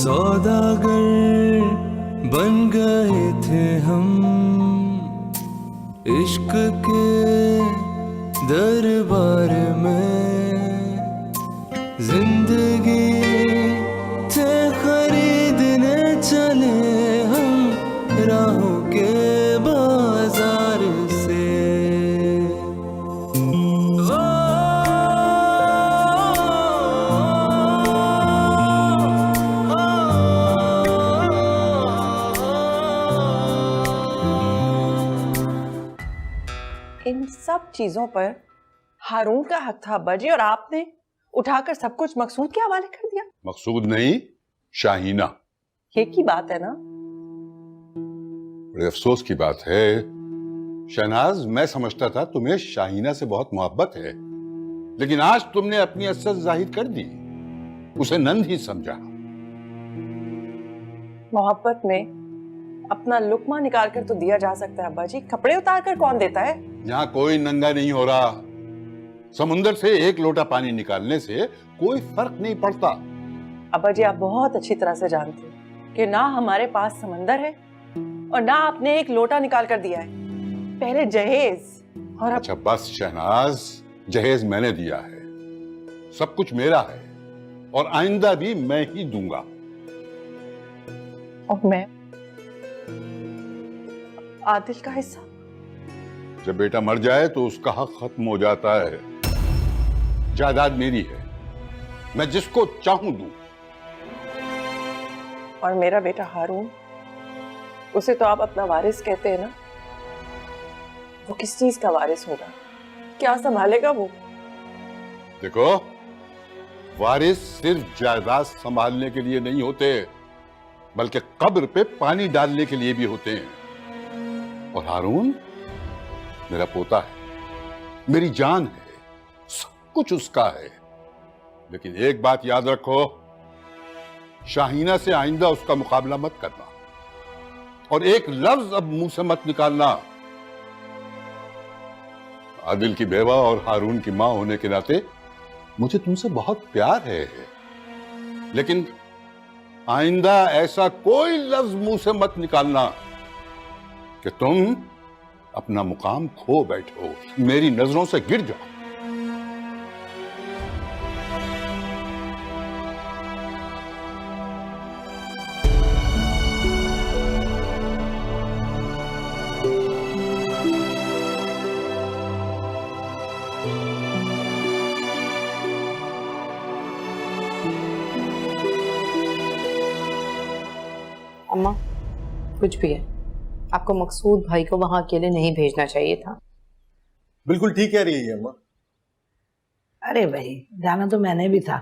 सौदागर बन गए थे हम इश्क के दरबार में, जिंदगी थे खरीदने चले हम राहों के बाजार से। इन सब चीजों पर हारून का हक था अब्बा जी, और आपने उठाकर सब कुछ मकसूद के हवाले कर दिया। मकसूद नहीं, शाहीना। एक ही बात है ना। बड़े अफसोस की बात है शहनाज, मैं समझता था तुम्हें शाहीना से बहुत मोहब्बत है, लेकिन आज तुमने अपनी असर जाहिर कर दी, उसे नंद ही समझा। मोहब्बत में अपना लुकमा निकाल कर तो दिया जा सकता है अब्बा जी, कपड़े उतार कर कौन देता है? यहाँ कोई नंगा नहीं हो रहा। समुंदर से एक लोटा पानी निकालने से कोई फर्क नहीं पड़ता। अब्बा जी, आप बहुत अच्छी तरह से जानते हैं कि ना हमारे पास समंदर है और ना आपने एक लोटा निकाल कर दिया है। पहले जहेज और अच्छा बस शहनाज, जहेज मैंने दिया है, सब कुछ मेरा है और आइंदा भी मैं ही दूंगा। और मैं आदिल का हिस्सा? जब बेटा मर जाए तो उसका हक खत्म हो जाता है। जायदाद मेरी है, मैं जिसको चाहूं दूं। और मेरा बेटा हारून, उसे तो आप अपना वारिस कहते हैं ना, वो किस चीज का वारिस होगा? क्या संभालेगा वो? देखो, वारिस सिर्फ जायदाद संभालने के लिए नहीं होते, बल्कि कब्र पे पानी डालने के लिए भी होते हैं। और हारून मेरा पोता है, मेरी जान है, सब कुछ उसका है। लेकिन एक बात याद रखो, शाहीना से आइंदा उसका मुकाबला मत करना और एक लफ्ज अब मुंह से मत निकालना। आदिल की बेवा और हारून की मां होने के नाते मुझे तुमसे बहुत प्यार है, लेकिन आइंदा ऐसा कोई लफ्ज मुंह से मत निकालना कि तुम अपना मुकाम खो बैठो, मेरी नजरों से गिर जाओ। अम्मा, कुछ भी है, आपको मकसूद भाई को वहां अकेले नहीं भेजना चाहिए था। बिल्कुल ठीक कह रही है अम्मा। अरे भाई, जाना तो मैंने भी था,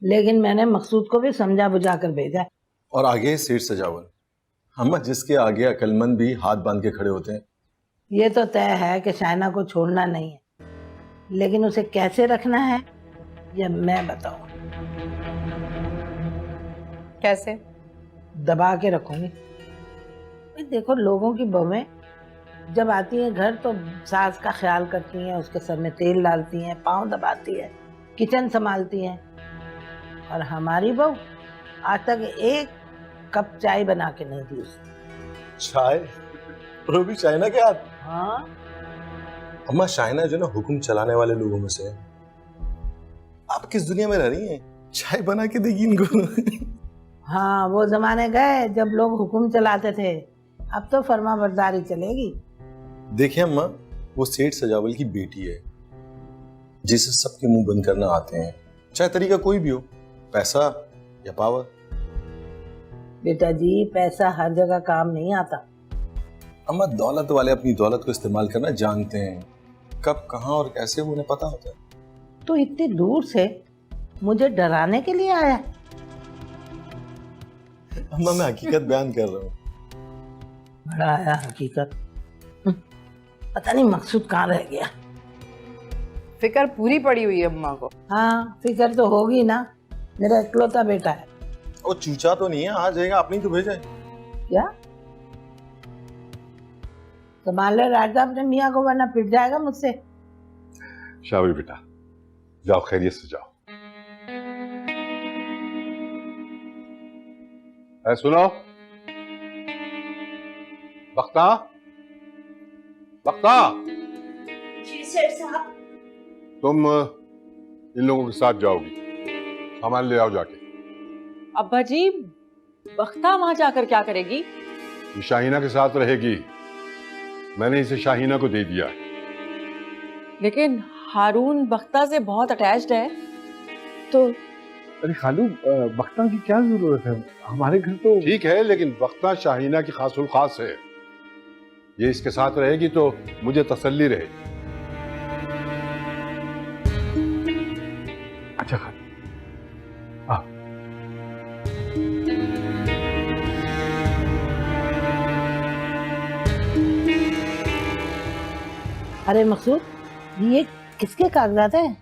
लेकिन मैंने मकसूद को भी समझा बुझा कर भेजा। और आगे सेठ सजावल, अम्मा जिसके आगे अकलमंद भी हाथ बांध के खड़े होते हैं। ये तो तय है कि शाइना को छोड़ना नहीं है, लेकिन उसे कैसे रखना है ये मैं बताऊं। कैसे? दबा के रखूंगी। देखो, लोगों की बहुएं जब आती हैं घर तो सास का ख्याल करती हैं, उसके सर में तेल डालती हैं, पाँव दबाती है, किचन संभालती हैं। और हमारी बहू आज तक एक कप चाय बना के नहीं दी उसे। चाय? वो भी शाइना के हाथ? हाँ अम्मा, शाइना जो ना हुक्म चलाने वाले लोगों में से। आप किस दुनिया में रह रही हैं? चाय बना के देगी इनको। हाँ, वो जमाने गए जब लोग हुक्म चलाते थे, अब तो फर्मा बरदारी चलेगी। देखिए अम्मा, वो सेठ सजावल की बेटी है, जिसे सबके मुंह बंद करना आते हैं, चाहे तरीका कोई भी हो, पैसा या पावर। बेटा जी, पैसा हर जगह काम नहीं आता। अम्मा, दौलत वाले अपनी दौलत को इस्तेमाल करना जानते हैं, कब कहाँ और कैसे वो उन्हें पता होता है। तो इतनी दूर से मुझे डराने के लिए आया? अम्मा, मैं हकीकत बयान कर रहा हूँ। बड़ा आया हकीकत। पता नहीं मकसूद कहाँ रह गया। फिक्र पूरी पड़ी हुई है अम्मा को। हाँ, फिक्र तो होगी ना, मेरा इकलौता बेटा है। वो चूचा तो नहीं है, आ जाएगा, आपने तो भेजा है। क्या संभाल ले राजा अपने मियाँ को, वरना पिट जाएगा मुझसे। शाबाश बेटा, जाओ खैरियत से जाओ। सुनो, बख्ता, बख्ता, जी सेठ साहब। तुम इन लोगों के साथ जाओगी, सामान ले आओ जाके। अब्बा जी, बख्ता वहां जाकर क्या करेगी? ये शाहीना के साथ रहेगी, मैंने इसे शाहीना को दे दिया है। लेकिन हारून बख्ता से बहुत अटैच्ड है, तो अरे खालू, बख्ता की क्या जरूरत है, हमारे घर तो। ठीक है, लेकिन बख्ता शाहीना की खासुल खास है, ये इसके साथ रहेगी तो मुझे तसल्ली रहेगी। अच्छा खालू, अरे मकसूद, ये किसके कागजात है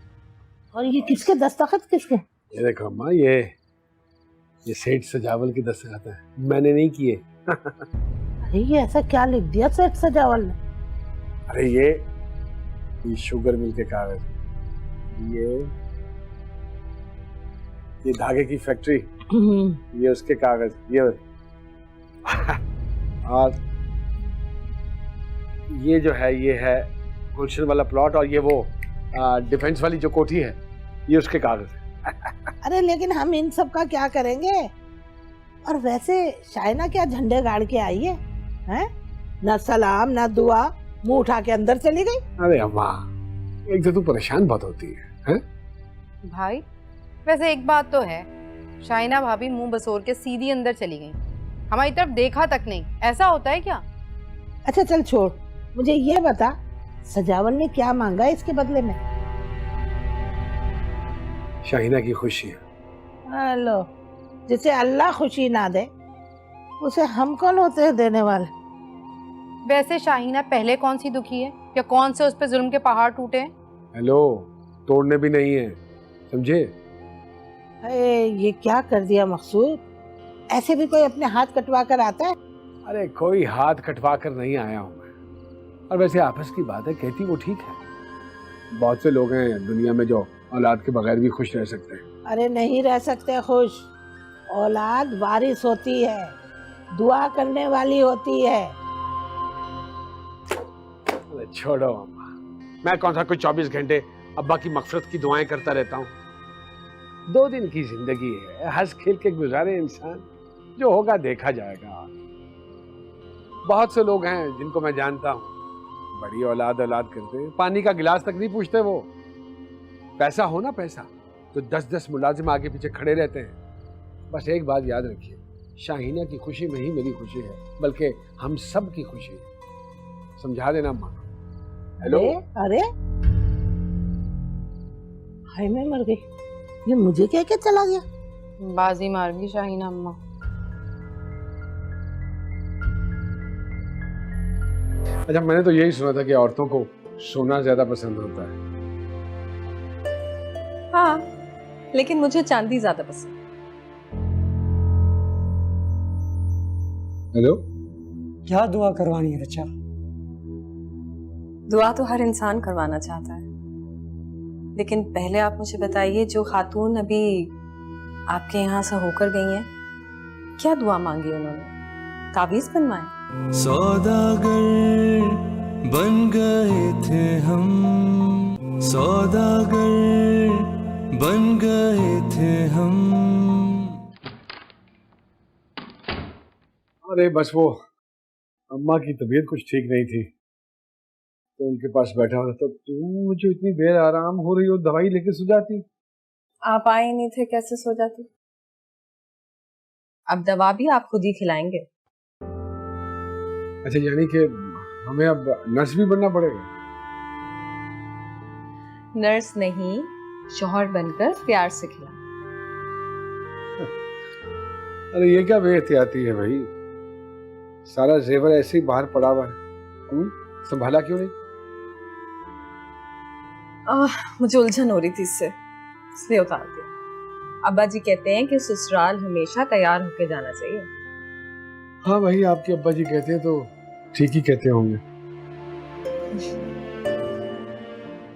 और ये किसके दस्तखत किसके? ये देखो अम्मा, ये सेठ सजावल की दस्तखत है, मैंने नहीं किए। अरे ये ऐसा क्या लिख दिया सेठ सजावल ने? अरे ये शुगर मिल के कागज, ये धागे की फैक्ट्री, ये उसके कागज, ये और ये जो है ये है गुलशन वाला प्लॉट, और ये वो डिफेंस वाली जो कोठी है, ये उसके कागज है। अरे लेकिन हम इन सब का क्या करेंगे? और वैसे शाइना क्या झंडे गाड़ के आई है, हैं? ना सलाम ना दुआ, मुंह उठा के अंदर चली गई। अरे अम्मा, एक तो तू परेशान बहुत होती है, हैं? भाई वैसे एक बात तो है, शाइना भाभी मुंह बसोर के सीधी अंदर चली गई, हमारी तरफ देखा तक नहीं। ऐसा होता है क्या? अच्छा चल छोड़, मुझे ये बता सजावल ने क्या मांगा इसके बदले में? शाहीना की खुशी है। हेलो, जिसे अल्लाह खुशी ना दे उसे हम कौन होते हैं देने वाले? वैसे शाहीना पहले कौन सी दुखी है, या कौन से उस पे जुल्म के पहाड़ टूटे हैं? हेलो, तोड़ने भी नहीं है, समझे? अरे ये क्या कर दिया मकसूद, ऐसे भी कोई अपने हाथ कटवा कर आता है? अरे कोई हाथ कटवा कर नहीं आया हूं मैं, और वैसे आपस की बात है, कहती वो ठीक है। बहुत से लोग हैं दुनिया में जो औलाद के बगैर भी खुश रह सकते हैं। अरे नहीं रह सकते खुश, औलाद वारिस होती है, दुआ करने वाली होती है। अरे छोड़ो अम्मा, मैं कौन सा कोई 24 घंटे अब्बा की मगफिरत की दुआएं करता रहता हूँ। 2 दिन की जिंदगी है, हंस खेल के गुजारे इंसान, जो होगा देखा जाएगा। बहुत से लोग हैं जिनको मैं जानता हूँ, बड़ी औलाद करते हैं, पानी का गिलास तक नहीं पूछते वो। पैसा हो ना पैसा, तो 10-10 मुलाजिम आगे पीछे खड़े रहते हैं। बस एक बात याद रखिए, शाहीना की खुशी में ही मेरी खुशी है, बल्कि हम सब की खुशी है। समझा देना अम्मा। हेलो, अरे हाय मैं मर गई, ये मुझे कह के चला गया। बाजी मार गई शाहीना अम्मा। अच्छा, मैंने तो यही सुना था कि औरतों को सोना ज्यादा पसंद होता है। हाँ, लेकिन मुझे चांदी ज्यादा पसंद। हेलो, क्या दुआ करवानी है रचा? दुआ तो हर इंसान करवाना चाहता है, लेकिन पहले आप मुझे बताइए, जो खातून अभी आपके यहाँ से होकर गई हैं, क्या दुआ मांगी उन्होंने? ताबीज बनवाए? सौदागर बन गए थे हम, सौदागर बन गए थे हम। अरे बस वो अम्मा की तबीयत कुछ ठीक नहीं थी, तो उनके पास बैठा हुआ था। तुम जो इतनी देर आराम हो रही हो, दवाई लेके सो जाती। आप आए ही नहीं थे, कैसे सो जाती? अब दवा भी आप खुद ही खिलाएंगे? अच्छा, यानी कि हमें अब नर्स भी बनना पड़ेगा? नर्स नहीं, शौहर बनकर प्यार से खिला। अरे ये क्या बेहतियाती है भाई, सारा जेवर ऐसे ही बाहर पड़ा हुआ है, संभाला क्यों नहीं? मुझे उलझन हो रही थी इससे, इसलिए उतार दिया। अब्बा जी कहते हैं कि ससुराल हमेशा तैयार होकर जाना चाहिए। हाँ भाई, आपके अब्बा जी कहते हैं तो ठीक ही कहते होंगे।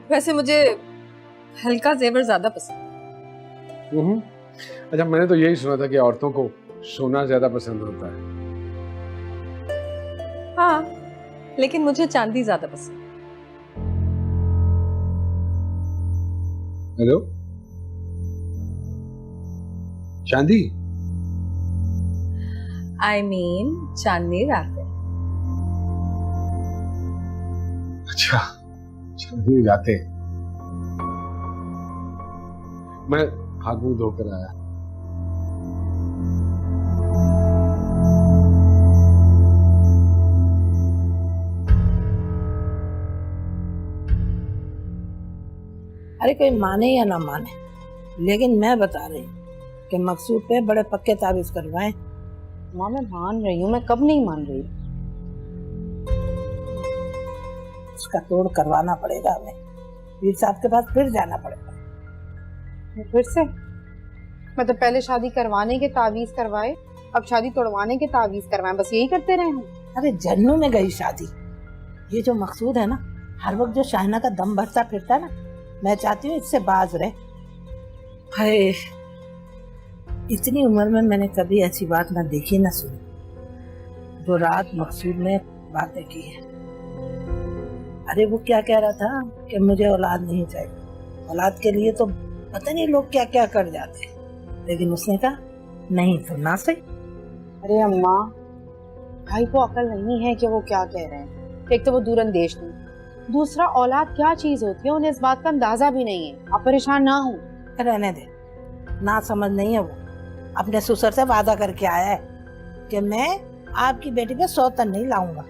वैसे मुझे हल्का जेवर ज्यादा पसंद। अच्छा, मैंने तो यही सुना था कि औरतों को सोना ज्यादा पसंद होता है। हाँ, लेकिन मुझे चांदी ज्यादा पसंद। हेलो, चांदी? आई मीन चांदनी रातें। अच्छा, चांदी रातें। मैं हाथ मुंह धोकर आया। अरे कोई माने या ना माने, लेकिन मैं बता रही हूँ कि मकसूद पे बड़े पक्के ताबीज करवाएं। माँ मैं मान रही हूँ, मैं कब नहीं मान रही। उसका तोड़ करवाना पड़ेगा हमें। पीर साहब के पास फिर जाना पड़ेगा। फिर से मतलब पहले शादी करवाने के तावीज करवाए, अब शादी तोड़वाने के तावीज करवाए, बस यही करते रहे हम। अरे जन्नू में गई शादी। ये जो मकसूद है ना, हर वक्त जो शाहिना का दम भरता फिरता है ना, मैं चाहती हूँ इससे बाज रहे। हाय, इतनी उम्र में मैंने कभी ऐसी बात ना देखी ना सुनी जो रात मकसूद ने बातें की है। अरे वो क्या कह रहा था कि मुझे औलाद नहीं चाहिए, औलाद के लिए तो पता नहीं लोग क्या क्या कर जाते हैं, लेकिन उसने कहा नहीं तो ना सही। अरे अम्मा, भाई को अकल नहीं है कि वो क्या कह रहे हैं। एक तो वो दूरंदेश नहीं, दूसरा औलाद क्या चीज होती है उन्हें इस बात का अंदाजा भी नहीं है। आप परेशान ना हो। रहने दे, ना समझ नहीं है वो। अपने ससुर से वादा करके आया है कि मैं आपकी बेटी पे सौतन नहीं लाऊंगा।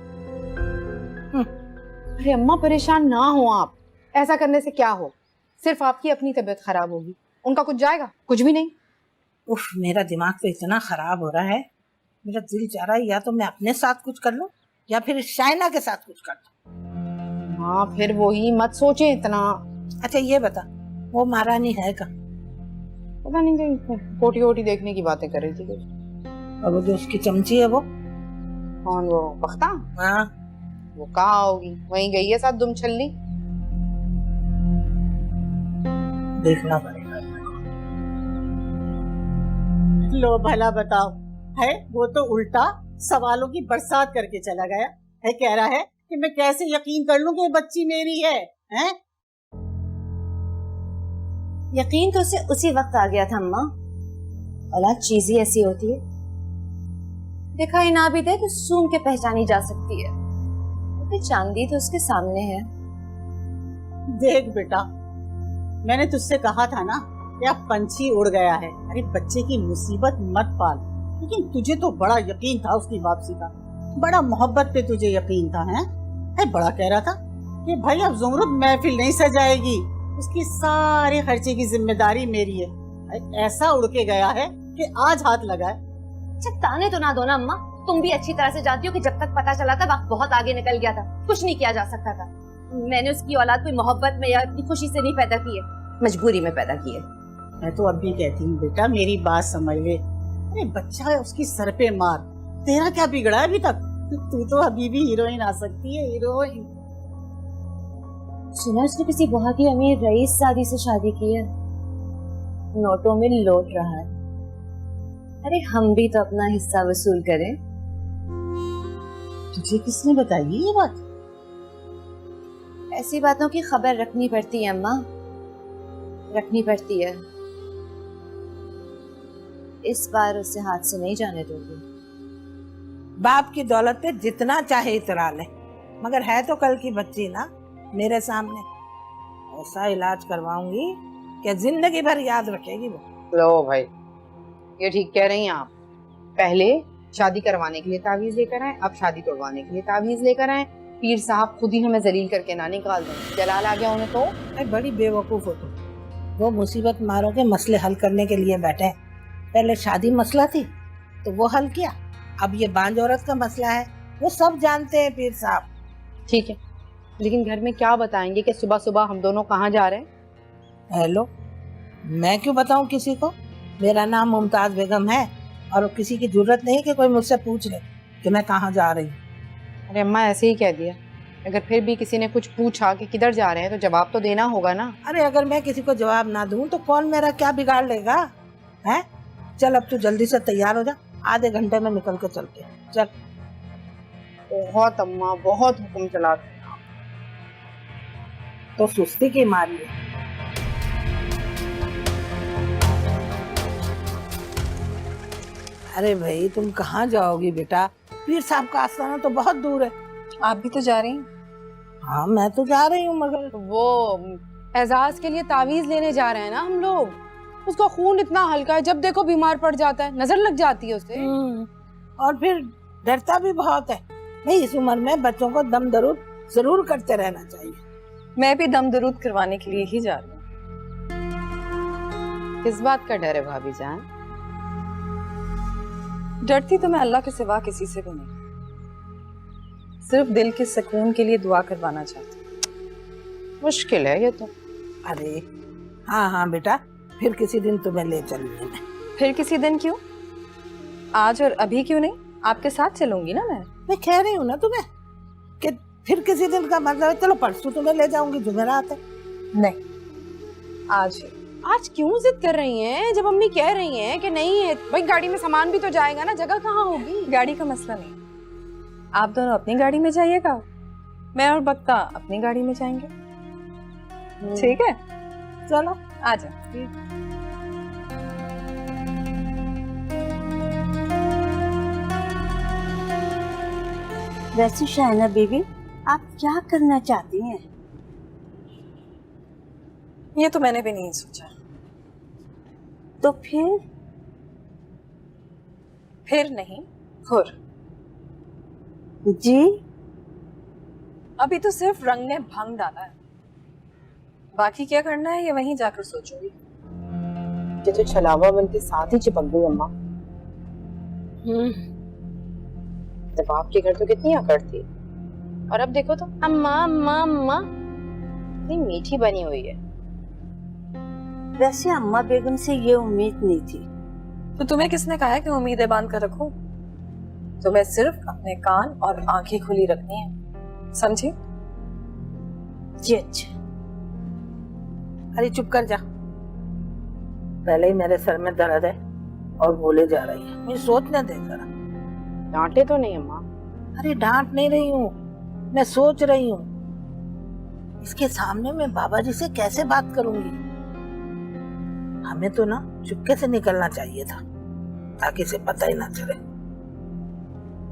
अरे अम्मा परेशान ना हो आप, ऐसा करने से क्या हो, सिर्फ आपकी अपनी तबीयत खराब होगी, उनका कुछ जाएगा? कुछ भी नहीं। उफ, मेरा दिमाग तो इतना खराब हो रहा है, मेरा दिल चाह रहा है या तो मैं अपने साथ कुछ कर लूं या फिर शाइना के साथ कुछ कर लूं। हाँ फिर वही, मत सोचे इतना। अच्छा ये बता, वो महारानी है कहाँ? पता नहीं, कहीं कोटी वोटी देखने की बातें कर रही थी कुछ। और वो जो उसकी चमची है वो कौन? वो बख्ता? हाँ, वो कहाँ होगी, वहीं गई है साथ दुम छल्ली। देखना पड़ेगा। लो भला बताओ, है वो तो उल्टा सवालों की बरसात करके चला गया है। कह रहा है कि मैं कैसे यकीन कर लूं कि ये बच्ची मेरी है, हैं? यकीन तो उसे उसी वक्त आ गया था अम्मा। औलाद चीज ही ऐसी होती है, दिखाई ना भी दे तो सूंघ के पहचानी जा सकती है। तो चांदी तो उसके सामने है। देख बेटा, मैंने तुझसे कहा था ना कि अब पंछी उड़ गया है। अरे बच्चे की मुसीबत मत पाल। लेकिन तुझे तो बड़ा यकीन था उसकी वापसी का, बड़ा मोहब्बत पे तुझे यकीन था, हैं? बड़ा कह रहा था कि भाई अब ज़ुमरुद महफिल नहीं सजाएगी, उसकी सारे खर्चे की जिम्मेदारी मेरी है। ऐसा उड़ के गया है कि आज हाथ लगा है। अच्छा ताने तो ना दो ना अम्मा, तुम भी अच्छी तरह से जानती हो कि जब तक पता चला था वक्त बहुत आगे निकल गया था, कुछ नहीं किया जा सकता था। मैंने उसकी औलाद कोई मोहब्बत में या अपनी खुशी से नहीं पैदा की है, मजबूरी में पैदा की है। मैं तो अब भी कहती हूँ बेटा, मेरी बात समझ ले। अरे बच्चा है, उसकी सर पे मार। तेरा क्या बिगड़ा है अभी तक? तू तो अभी भी हीरोइन आ सकती है, हीरोइन। सुना उसने किसी बहुत ही अमीर रईस शादी से शादी की है, नोटों में लौट रहा है। अरे हम भी तो अपना हिस्सा वसूल करें। तुझे किसने बताई ये बात? ऐसी बातों की खबर रखनी पड़ती है अम्मा, रखनी पड़ती है। इस बार उसे हाथ से नहीं जाने दोगे। बाप की दौलत पे जितना चाहे इतरा ले, मगर है तो कल की बच्ची ना मेरे सामने। ऐसा इलाज करवाऊंगी कि जिंदगी भर याद रखेगी वो। लो भाई, ये ठीक कह रही हैं आप। पहले शादी करवाने के लिए तावीज लेकर आए, अब शादी तोड़वाने के लिए तावीज लेकर आए। पीर साहब खुद ही हमें जलील करके ना निकाल दें। जलाल आ गया उन्हें तो। अरे बड़ी बेवकूफ हो तुम। वो मुसीबत मारों के मसले हल करने के लिए बैठे हैं। पहले शादी मसला थी तो वो हल किया, अब ये बांझ औरत का मसला है, वो सब जानते हैं पीर साहब। ठीक है, लेकिन घर में क्या बताएंगे कि सुबह सुबह हम दोनों कहाँ जा रहे हैं? हेलो, मैं क्यों बताऊं किसी को? मेरा नाम मुमताज बेगम है और किसी की जरूरत नहीं कि कोई मुझसे पूछ ले कि मैं कहाँ जा रही हूँ। अरे अम्मा ऐसे ही कह दिया, अगर फिर भी किसी ने कुछ पूछा कि किधर जा रहे हैं तो जवाब तो देना होगा ना। अरे अगर मैं किसी को जवाब ना दूं तो कौन मेरा क्या बिगाड़ लेगा? है? चल अब तू जल्दी से तैयार हो जा, आधे घंटे में निकल के चलते हैं। चल। बहुत अम्मा, बहुत हुक्म चलाते हैं आप। तो सुस्ती की मारी है। अरे भाई तुम कहाँ जाओगी बेटा? पीर साहब का आस्थाना तो बहुत दूर है। आप भी तो जा रही हैं। हाँ मैं तो जा रही हूँ, मगर वो एजाज के लिए तावीज लेने जा रहे हैं ना हम लोग। उसका खून इतना हल्का है, जब देखो बीमार पड़ जाता है, नजर लग जाती है उसे। और फिर डरता भी बहुत है। नहीं, इस उम्र में बच्चों को दम दरूद जरूर करते रहना चाहिए। मैं भी दम दरूद करवाने के लिए ही जा रही हूँ। किस बात का डर है भाभी जान? डरती तो मैं अल्लाह के सिवा किसी से भी नहीं, सिर्फ दिल के सुकून के लिए दुआ करवाना चाहती हूँ। मुश्किल है ये तो। अरे हाँ हाँ बेटा, फिर किसी दिन तुम्हें ले चलूंगी मैं। फिर किसी दिन क्यों? आज और अभी क्यों नहीं? आपके साथ चलूंगी ना मैं कह रही हूँ ना तुम्हें कि फिर किसी दिन का मतलब है। चलो परसों तुम्हें ले जाऊंगी, जुमेरात है। नहीं, आज ही। आज क्यों जिद कर रही हैं जब अम्मी कह रही हैं कि नहीं है? भाई गाड़ी में सामान भी तो जाएगा ना, जगह कहाँ होगी? गाड़ी का मसला नहीं, आप दोनों अपनी गाड़ी में जाइएगा, मैं और बक्ता अपनी गाड़ी में जाएंगे। ठीक है, चलो आ जाओ। वैसे शाहना बीबी, आप क्या करना चाहती हैं? ये तो मैंने भी नहीं सोचा। तो फिर नहीं, खुर। जी? अभी तो सिर्फ रंग ने भंग डाला है, बाकी क्या करना है ये वहीं जाकर सोचूंगी। ये तो छलावा बन के साथ ही चिपक गई अम्मा। जब आपके घर तो कितनी अकड़ थी, और अब देखो तो अम्मा अम्मा अम्मा, इतनी मीठी बनी हुई है। वैसे अम्मा बेगम से ये उम्मीद नहीं थी। तो तुम्हें किसने कहा है कि उम्मीदें बांध कर रखो? तुम्हें सिर्फ अपने कान और आंखें खुली रखनी है, समझी? जी अच्छा। अरे चुप कर जा, पहले ही मेरे सर में दर्द है और बोले जा रही है। मुझे सोचने दे जरा। डांटे तो नहीं अम्मा? अरे डांट नहीं रही हूँ, मैं सोच रही हूँ इसके सामने मैं बाबा जी से कैसे बात करूंगी। हमें तो ना चुपके से निकलना चाहिए था, ताकि इसे पता ही ना चले।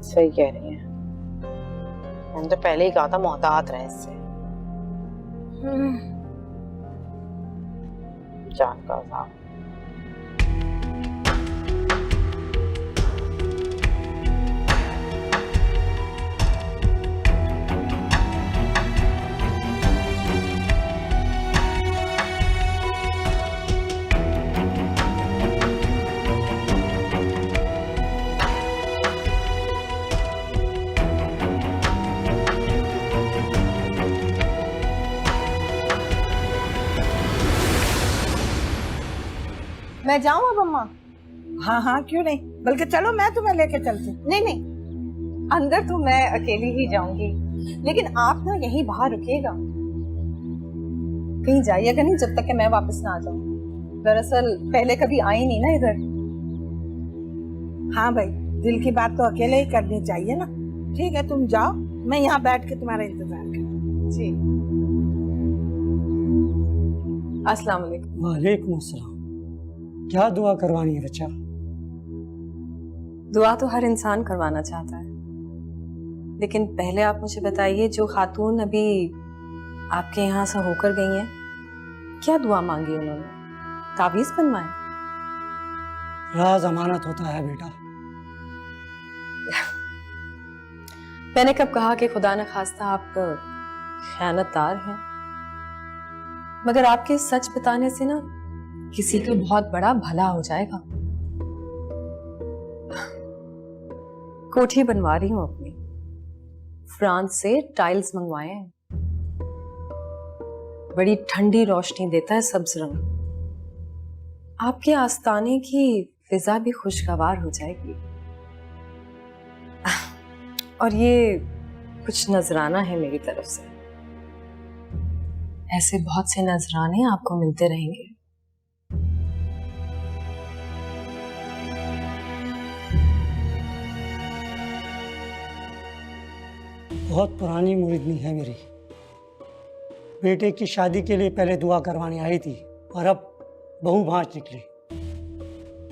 सही कह रही हैं, मैंने तो पहले ही कहा था मोहतात रहे इससे। जान का साहब। मैं जाऊं अब अम्मा? हाँ हाँ क्यों नहीं, बल्कि चलो मैं तुम्हें लेके चलती। नहीं नहीं, अंदर तो मैं अकेली ही जाऊंगी, लेकिन आप ना यहीं बाहर रुकिएगा, कहीं जाइएगा नहीं जब तक कि मैं वापस ना आ जाऊं। दरअसल पहले कभी आई नहीं ना इधर। हाँ भाई, दिल की बात तो अकेले ही करनी चाहिए ना। ठीक है तुम जाओ, मैं यहाँ बैठ के तुम्हारा इंतजार करूँ। जी। अस्सलाम वालेकुम। वालेकुम अस्सलाम। क्या दुआ करवानी है बच्चा? दुआ तो हर इंसान करवाना चाहता है, लेकिन पहले आप मुझे बताइए, जो खातून अभी आपके यहाँ से होकर गई हैं, क्या दुआ मांगी उन्होंने? तावीज बनवाए? राज अमानत होता है बेटा। मैंने कब कहा कि खुदा न खास्ता आप खयानतदार हैं, मगर आपके सच बताने से ना किसी का बहुत बड़ा भला हो जाएगा। कोठी बनवा रही हूं अपनी, फ्रांस से टाइल्स मंगवाए हैं, बड़ी ठंडी रोशनी देता है सब्ज रंग। आपके आस्ताने की फिजा भी खुशगवार हो जाएगी। और ये कुछ नजराना है मेरी तरफ से, ऐसे बहुत से नजराने आपको मिलते रहेंगे। बहुत पुरानी मुरीदनी है मेरी। बेटे की शादी के लिए पहले दुआ करवाने आई थी और अब बहू भांज निकली।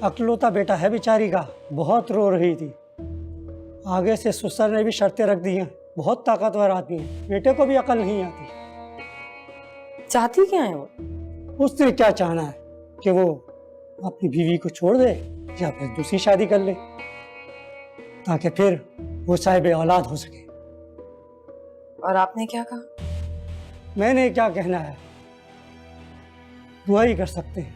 अकलौता बेटा है बेचारी का, बहुत रो रही थी। आगे से ससुर ने भी शर्तें रख दी हैं। बहुत ताकतवर आदमी है, बेटे को भी अकल नहीं आती। चाहती क्या है वो? उसने क्या चाहना है कि वो अपनी बीवी को छोड़ दे या फिर दूसरी शादी कर ले, ताकि फिर वो साहिब औलाद हो सके। और आपने क्या कहा? मैंने क्या कहना है, दुआ ही कर सकते हैं।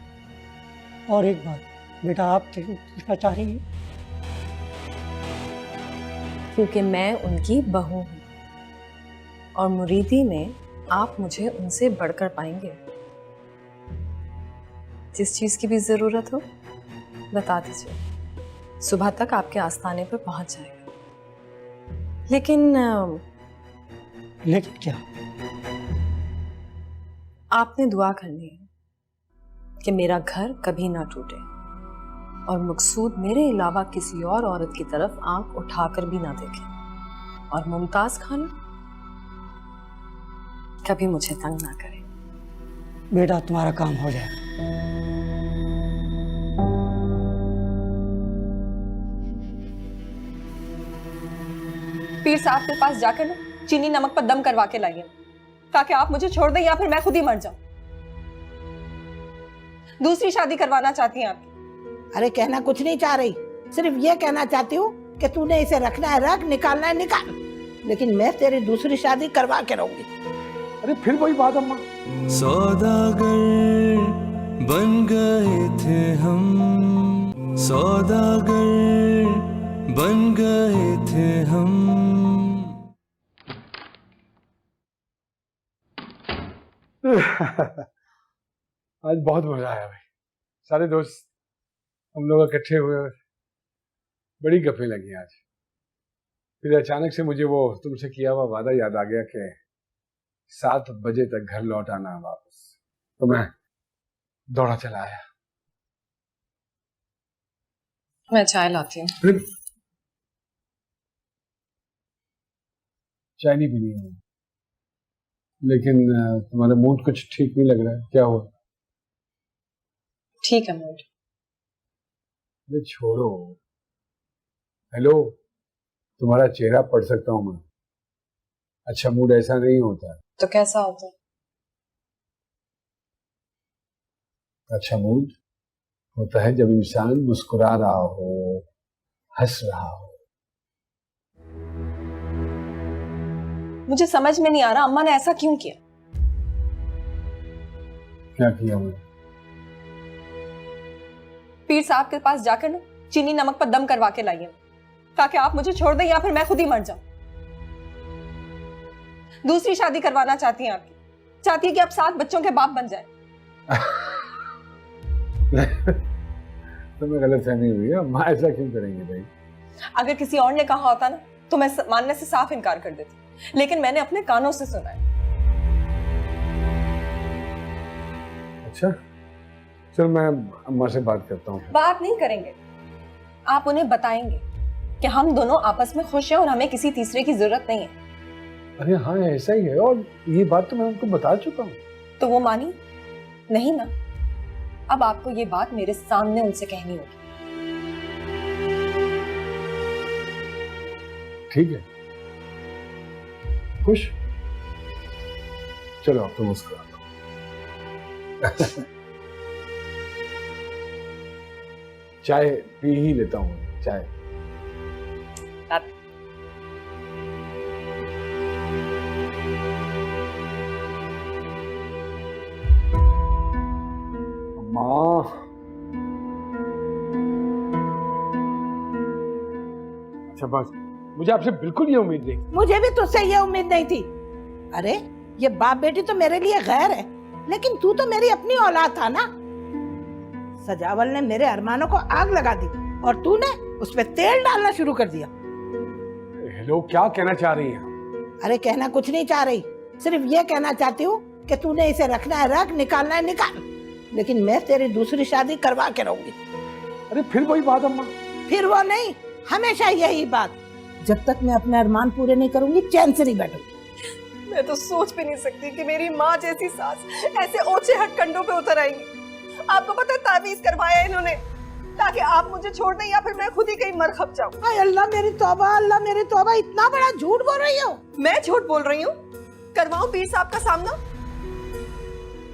और एक बात बेटा, आप पूछना चाह रही हैं? क्योंकि मैं उनकी बहू हूँ और मुरीदी में आप मुझे उनसे बढ़कर पाएंगे। जिस चीज की भी जरूरत हो बता दीजिए, सुबह तक आपके आस्थाने पर पहुंच जाएगा। लेकिन क्या? आपने दुआ करनी है कि मेरा घर कभी ना टूटे और मकसूद मेरे अलावा किसी और औरत की तरफ आंख उठाकर भी ना देखे, और मुमताज खान कभी मुझे तंग ना करे। बेटा तुम्हारा काम हो जाए। पीर साहब के पास जाकर ना चीनी नमक पर दम करवा के लाइए, ताकि आप मुझे छोड़ दें या फिर मैं खुद ही मर जाऊं। दूसरी शादी करवाना चाहती हैं आपकी? अरे कहना कुछ नहीं चाह रही, सिर्फ ये कहना चाहती हूँ कि तूने इसे रखना है रख, निकालना है निकाल, लेकिन मैं तेरी दूसरी शादी करवा के रहूंगी। अरे फिर वही बात अम्मा। सौदागर बन गए थे हम, सौदागर बन गए थे हम। आज बहुत मजा आया भाई, सारे दोस्त हम लोग इकट्ठे हुए, बड़ी गप्पें लगी आज। फिर अचानक से मुझे वो तुमसे किया हुआ वादा याद आ गया कि 7 बजे तक घर लौट आना है वापस, तो मैं दौड़ा चला आया। मैं चाय लाती हूँ। फिर चाय नहीं पीनी है, लेकिन तुम्हारा मूड कुछ ठीक नहीं लग रहा है, क्या हुआ? ठीक है मूड। अरे छोड़ो, हेलो, तुम्हारा चेहरा पढ़ सकता हूं मैं। अच्छा मूड ऐसा नहीं होता। तो कैसा होता है? अच्छा मूड होता है जब इंसान मुस्कुरा रहा हो, हंस रहा हो। मुझे समझ में नहीं आ रहा अम्मा ने ऐसा क्यों किया। क्या किया मैंने? पीर साहब के पास जाकर ना चीनी नमक पर दम करवा के लाइए, ताकि आप मुझे छोड़ दें या फिर मैं खुद ही मर जाऊं। दूसरी शादी करवाना चाहती हैं आपकी, चाहती है कि आप 7 बच्चों के बाप बन जाएं। तुम्हें गलतफहमी हुई है, माँ ऐसा क्यों करेंगे भाई? अगर किसी और ने कहा होता ना तो मैं मानने से साफ इनकार कर देती, लेकिन मैंने अपने कानों से सुना है। अच्छा चल, मैं अम्मा से बात करता हूँ। बात नहीं करेंगे, आप उन्हें बताएंगे कि हम दोनों आपस में खुश हैं और हमें किसी तीसरे की जरूरत नहीं है। अरे हाँ ऐसा ही है, और ये बात तो मैं उनको बता चुका हूँ। तो वो मानी नहीं ना? अब आपको ये बात मेरे सामने उनसे कहनी होगी। ठीक है, खुश? चलो अब तो मुस्कुरा चाय पी ही लेता हूँ, चाय। अम्मा, अच्छा बस, मुझे आपसे बिल्कुल ये उम्मीद नहीं। मुझे भी तुझसे ये उम्मीद नहीं थी। अरे ये बाप बेटी तो मेरे लिए गैर है, लेकिन तू तो मेरी अपनी औलाद था ना। सजावल ने मेरे अरमानों को आग लगा दी और तूने उस पे तेल डालना शुरू कर दिया। हेलो, क्या कहना चाह रही हैं? अरे कहना कुछ नहीं चाह रही, सिर्फ ये कहना चाहती हूँ कि तूने इसे रखना है रख, निकालना है निकाल, लेकिन मैं तेरी दूसरी शादी करवा के रहूंगी। अरे फिर वही बात अम्मा। फिर वो नहीं, हमेशा यही बात। जब तक मैं अपने अरमान पूरे नहीं करूंगी चैन से नहीं बैठूंगी। मैं तो सोच भी नहीं सकती कि मेरी माँ जैसी सास ऐसे ऊंचे हथकंडों पे उतर आएंगी। आपको पता है तावीज करवाया इन्होंने ताकि आप मुझे छोड़ दें या फिर मैं खुद ही कहीं मर खप जाऊं। हाय अल्लाह मेरी तौबा, अल्लाह मेरी तौबा, इतना बड़ा झूठ बोल रही हो। मैं झूठ बोल रही हूँ? करवाऊं पीर साहब का सामना?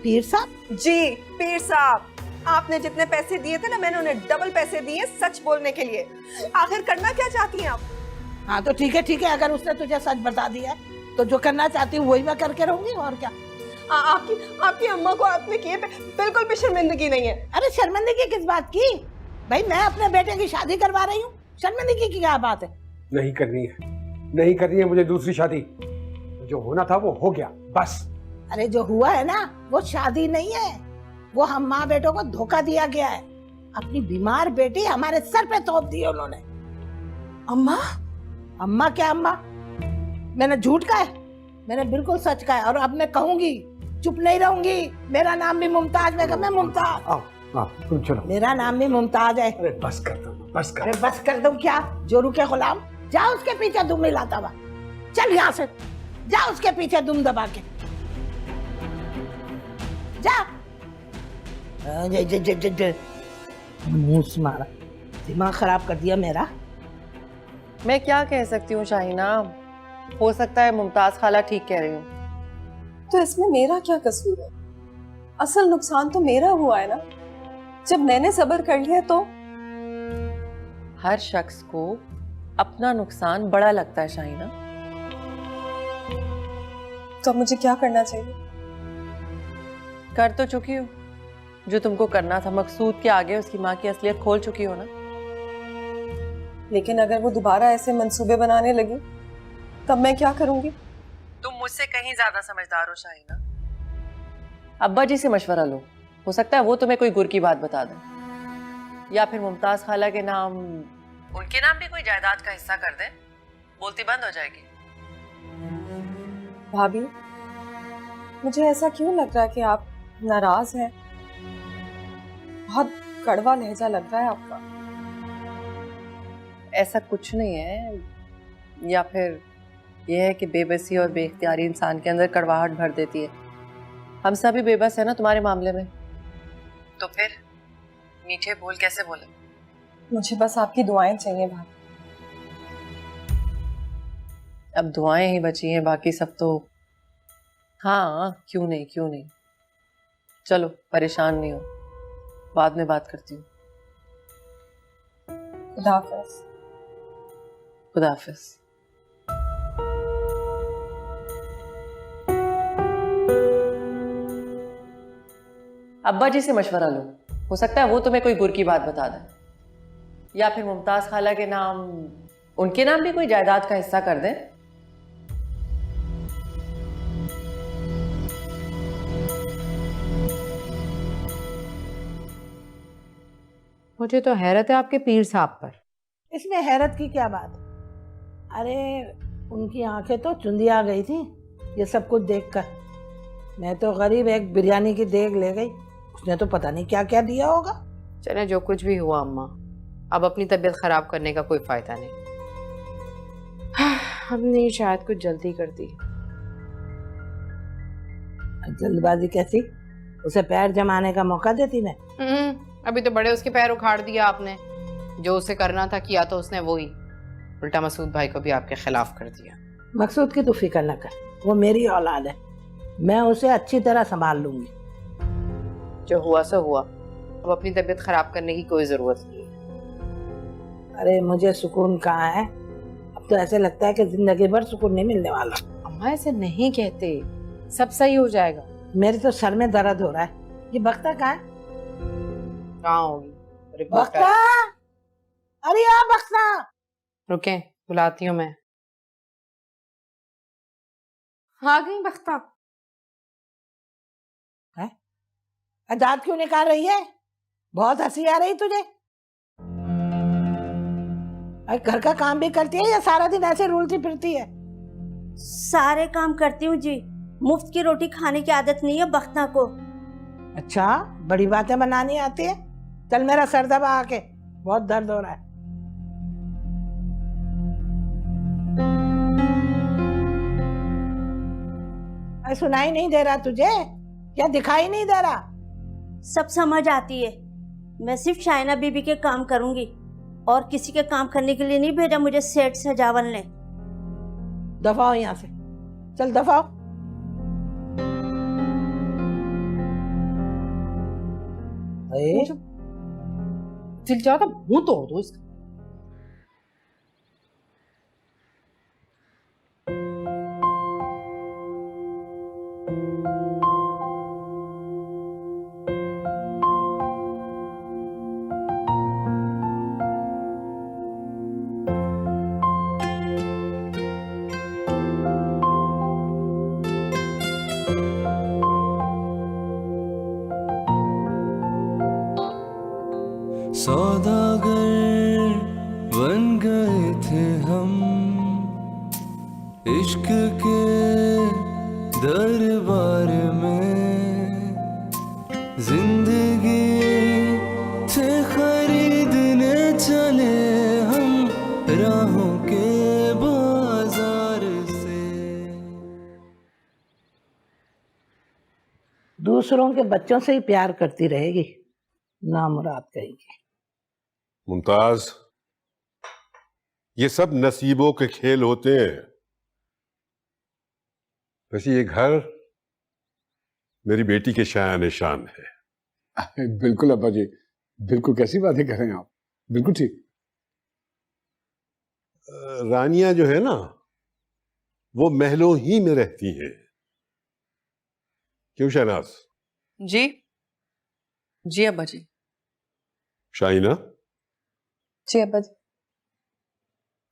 पीर साहब? जी पीर साहब, आपने जितने पैसे दिए थे ना मैंने उन्हें डबल पैसे दिए सच बोलने के लिए। आखिर करना क्या चाहती हैं आप? हाँ तो ठीक है, अगर उसने तुझे सच बता दिया है तो जो करना चाहती हूँ वही मैं करके रहूंगी, और क्या। आपकी अम्मा को आपने किए पे बिल्कुल भी शर्मिंदगी नहीं है। अरे शर्मिंदगी किस बात की भाई, मैं अपने बेटे की शादी करवा रही हूँ, शर्मिंदगी की क्या बात है। नहीं करनी है मुझे दूसरी शादी। जो होना था वो हो गया बस। अरे जो हुआ है ना वो शादी नहीं है, वो हम माँ बेटों को धोखा दिया गया है। अपनी बीमार बेटी हमारे सर पे थोप दी उन्होंने। अम्मा? अम्मा क्या अम्मा? मैंने झूठ कहा है? मैंने बिल्कुल सच कहा है, और अब मैं कहूंगी, चुप नहीं रहूंगी। मेरा नाम भी मुमताज, मैं मुमताज। तुम चलो। मेरा नाम भी मुमताज है। अरे बस कर दो, बस कर। अरे बस कर दूं क्या? जोरू के गुलाम, जा उसके पीछे दुम मिलाता हुआ। चल यहाँ से, जा उसके पीछे दुम दबा के जा। मुंह मारा, दिमाग खराब कर दिया मेरा। मैं क्या कह सकती हूँ शाहीना, हो सकता है मुमताज खाला ठीक कह रही हूँ। तो इसमें मेरा क्या कसूर है? असल नुकसान तो मेरा हुआ है ना। जब मैंने सब्र कर लिया तो हर शख्स को अपना नुकसान बड़ा लगता है शाहीना। तो अब मुझे क्या करना चाहिए? कर तो चुकी हूँ जो तुमको करना था। मकसूद के आगे उसकी माँ की असलियत खोल चुकी हो ना। लेकिन अगर वो दोबारा ऐसे मंसूबे बनाने लगी तब मैं क्या करूंगी? तुम मुझसे कहीं ज्यादा समझदार हो शाहीना। अब्बा जी से मशवरा लो, हो सकता है वो तुम्हें कोई गुर की बात बता दें, या फिर मुमताज खाला के नाम, उनके नाम भी कोई जायदाद का हिस्सा कर दें। बोलती बंद हो जाएगी। भाभी, मुझे ऐसा क्यों लग रहा है कि आप नाराज हैं? बहुत कड़वा लहजा लग रहा है आपका। ऐसा कुछ नहीं है, या फिर यह है कि बेबसी और बेइख्तियारी इंसान के अंदर कड़वाहट भर देती है। हम सभी बेबस है ना तुम्हारे मामले में, तो फिर मीठे बोल कैसे बोले? मुझे बस आपकी दुआएं चाहिए भाभी। अब दुआएं ही बची हैं, बाकी सब तो। हाँ क्यों नहीं। चलो परेशान नहीं हो, बाद में बात करती हूँ। खुदा हाफिज। खुदा हाफिज। अब्बा जी से मशवरा लो, हो सकता है वो तुम्हें कोई गुर की बात बता दें, या फिर मुमताज खाला के नाम, उनके नाम भी कोई जायदाद का हिस्सा कर दें। मुझे तो हैरत है आपके पीर साहब पर। इसमें हैरत की क्या बात? अरे उनकी आंखें तो चुंदिया गई थी ये सब कुछ देखकर। मैं तो गरीब एक बिरयानी की देग ले गई, उसने तो पता नहीं क्या क्या दिया होगा। चले जो कुछ भी हुआ अम्मा, अब अपनी तबीयत खराब करने का कोई फायदा नहीं। हमने शायद कुछ जल्दी कर दी। जल्दबाजी कैसी? उसे पैर जमाने का मौका देती मैं। अभी तो बड़े उसके पैर उखाड़ दिया आपने। जो उसे करना था किया तो उसने वही, उल्टा मसूद भाई को भी आपके खिलाफ कर दिया। मकसूद की तो फिक्र न कर, वो मेरी औलाद है, मैं उसे अच्छी तरह संभाल लूंगी। जो हुआ सो हुआ, अब अपनी तबीयत खराब करने की कोई जरूरत नहीं है। अरे मुझे सुकून कहाँ है, अब तो ऐसे लगता है कि जिंदगी भर सुकून नहीं मिलने वाला। अम्मा ऐसे नहीं कहते, सब सही हो जाएगा। मेरे तो सर में दर्द हो रहा है। ये बख्ता कहाँ है? कहाँ होगी? बख्ता, अरे यार बख्ता। रुके बुलाती हूँ मैं। आ गई बख्ता। दांत क्यों निकाल रही है? बहुत हंसी आ रही तुझे। घर का काम भी करती है या सारा दिन ऐसे रूलती फिरती है? सारे काम करती हूँ जी, मुफ्त की रोटी खाने की आदत नहीं है बख्ता को। अच्छा, बड़ी बातें बनानी आती है। चल मेरा सर दबा आके, बहुत दर्द हो रहा है। मैं सुनाई नहीं दे रहा तुझे? क्या दिखाई नहीं दे रहा? सब समझ आती है। मैं सिर्फ शाइना बीबी के काम करूंगी और किसी के काम करने के लिए नहीं भेजा मुझे सेठ सजावल ने। दफाओ यहाँ से, चल दफाओ। दिल जाता मुंह तोड़ दो इसका। सौदागर बन गए थे हम इश्क के दरबार में, जिंदगी थे खरीदने चले हम राहों के बाजार से। दूसरों के बच्चों से ही प्यार करती रहेगी, नामुराद कहेगी। मुमताज, ये सब नसीबों के खेल होते हैं। वैसे ये घर मेरी बेटी के शान शान है। बिल्कुल अब्बा जी, बिल्कुल। कैसी बातें कर रहे हैं आप? बिल्कुल ठीक। रानियां जो है ना, वो महलों ही में रहती हैं। क्यों शहनाज? जी जी अब्बा जी। शाइना, जी अब्बा जी।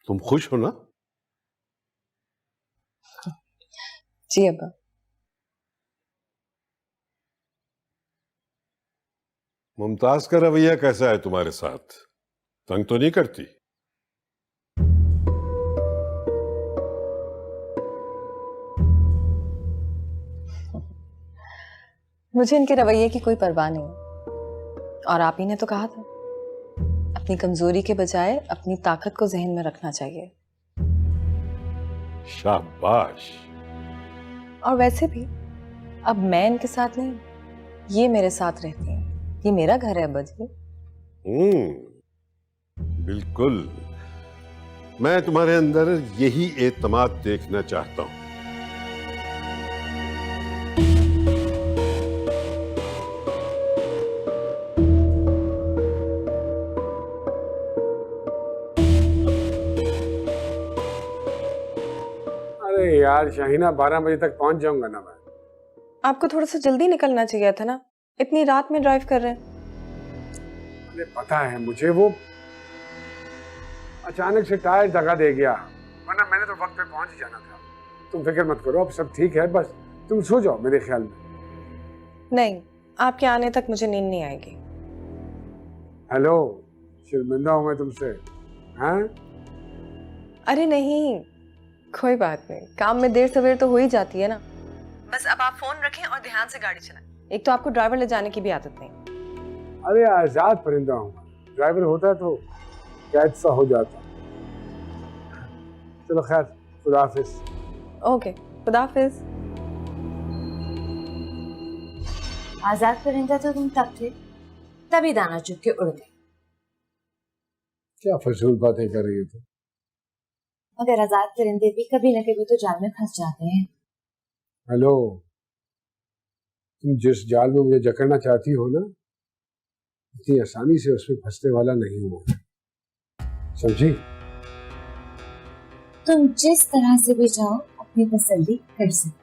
तुम खुश हो ना? जी अब्बा। मुमताज का रवैया कैसा है तुम्हारे साथ? तंग तो नहीं करती? मुझे इनके रवैये की कोई परवाह नहीं, और आप ही ने तो कहा था अपनी कमजोरी के बजाय अपनी ताकत को जहन में रखना चाहिए। शाबाश। और वैसे भी अब मैं इनके साथ नहीं, ये मेरे साथ रहती हैं। ये मेरा घर है अब्बा जी। बिल्कुल। मैं तुम्हारे अंदर यही एतमाद देखना चाहता हूं। अरे यार शाहीना, 12 बजे तक पहुंच जाऊंगा ना मैं। आपको थोड़ा सा जल्दी निकलना चाहिए था ना, इतनी रात में ड्राइव कर रहे हैं। अरे पता है मुझे, वो अचानक से टायर दगा दे गया, वरना मैंने तो वक्त पे पहुंच ही जाना था। तुम फिक्र मत करो, अब सब ठीक है। बस तुम सो जाओ मेरे ख्याल में। नहीं, आपके आने तक मुझे नींद नहीं आएगी। हेलो, शर्मिंदा हूं मैं तुमसे। हाँ? अरे नहीं, कोई बात नहीं। काम में देर सवेर तो हो ही जाती है ना। बस अब आप फोन रखें और ध्यान से गाड़ी चलाएं। एक तो आपको ड्राइवर ले जाने की भी आदत नहीं। अरे आजाद परिंदा हूं, ड्राइवर होता तो कैद सा हो जाता। चलो खैर, खुदा हाफिज। ओके, खुदा हाफिज। आजाद परिंदा तो तुम तब थे, तभी दाना चुग के उड़ गए। क्या फजूल बातें कर रही हो तुम? मगर आजाद परिंदे भी कभी न कभी तो जाल में फंस जाते हैं। हेलो, तुम जिस जाल में मुझे जकड़ना चाहती हो ना, इतनी आसानी से उसमें फंसने वाला नहीं हूं, समझी? तुम जिस तरह से भी चाहो अपनी तसल्ली कर सकते हो।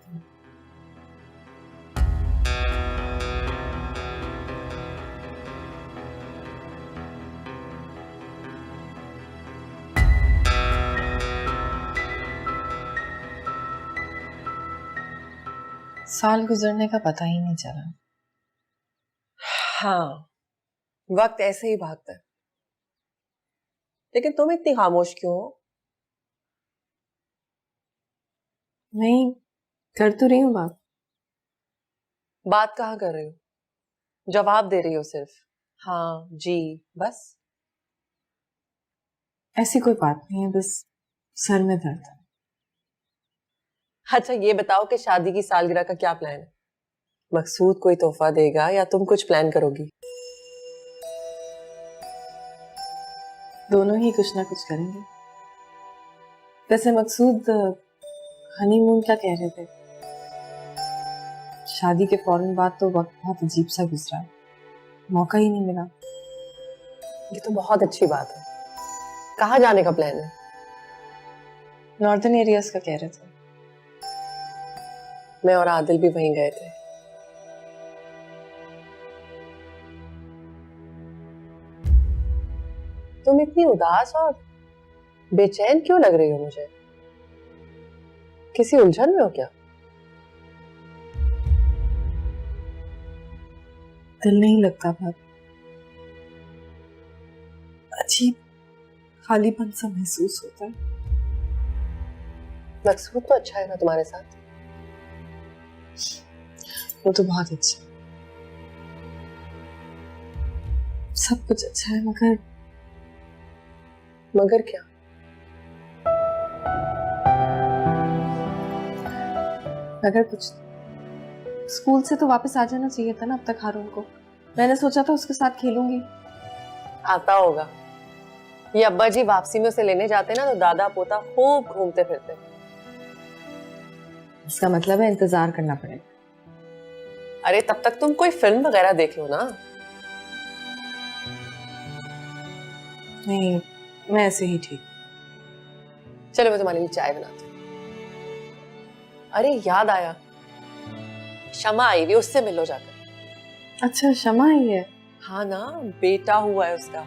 साल गुजरने का पता ही नहीं चला। हाँ, वक्त ऐसे ही भागता है। लेकिन तुम इतनी खामोश क्यों हो? नहीं, कर तो रही हूँ बात। बात कहाँ कर रही हो? जवाब दे रही हो सिर्फ हाँ जी बस। ऐसी कोई बात नहीं है, बस सर में दर्द है। अच्छा ये बताओ कि शादी की सालगिरह का क्या प्लान है? मकसूद कोई तोहफा देगा या तुम कुछ प्लान करोगी? दोनों ही कुछ ना कुछ करेंगे। वैसे मकसूद हनीमून क्या कह रहे थे? शादी के फौरन बाद तो वक्त बहुत अजीब सा गुजरा, मौका ही नहीं मिला। ये तो बहुत अच्छी बात है। कहाँ जाने का प्लान है? नॉर्दर्न एरियाज का कह रहे थे। मैं और आदिल भी वहीं गए थे। तुम इतनी उदास और बेचैन क्यों लग रही हो मुझे? किसी उलझन में हो क्या? दिल नहीं लगता भाभी, अजीब खालीपन सा महसूस होता है। मकसूद तो अच्छा है ना तुम्हारे साथ? वो तो बहुत अच्छा, सब कुछ अच्छा है, मगर क्या? मगर कुछ स्कूल से तो वापस आ जाना चाहिए था ना अब तक हारून को। मैंने सोचा था उसके साथ खेलूंगी। आता होगा। ये अब्बा जी वापसी में उसे लेने जाते ना तो दादा पोता खूब घूमते फिरते। इसका मतलब है इंतजार करना पड़ेगा। अरे तब तक तुम कोई फिल्म वगैरह देख लो ना। नहीं, मैं ऐसे ही ठीक। चलो मैं तुम्हारे लिए चाय बनाती हूँ। अरे याद आया, शमा आई हुई, उससे मिलो जाकर। अच्छा शमा आई है? हाँ ना, बेटा हुआ है उसका।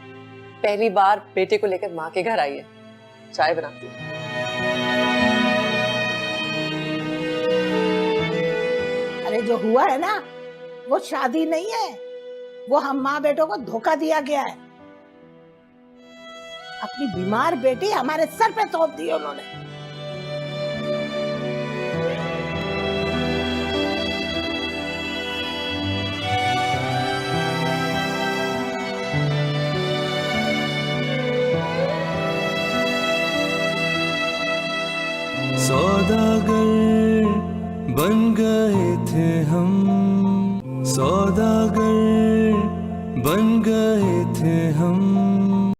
पहली बार बेटे को लेकर माँ के घर आई है। चाय बनाती हूँ। अरे जो हुआ है ना वो शादी नहीं है, वो हम माँ बेटों को धोखा दिया गया है। अपनी बीमार बेटी हमारे सर पे थोप दी उन्होंने। सौदागर बन गए थे हम, सौदागर बन गए थे हम।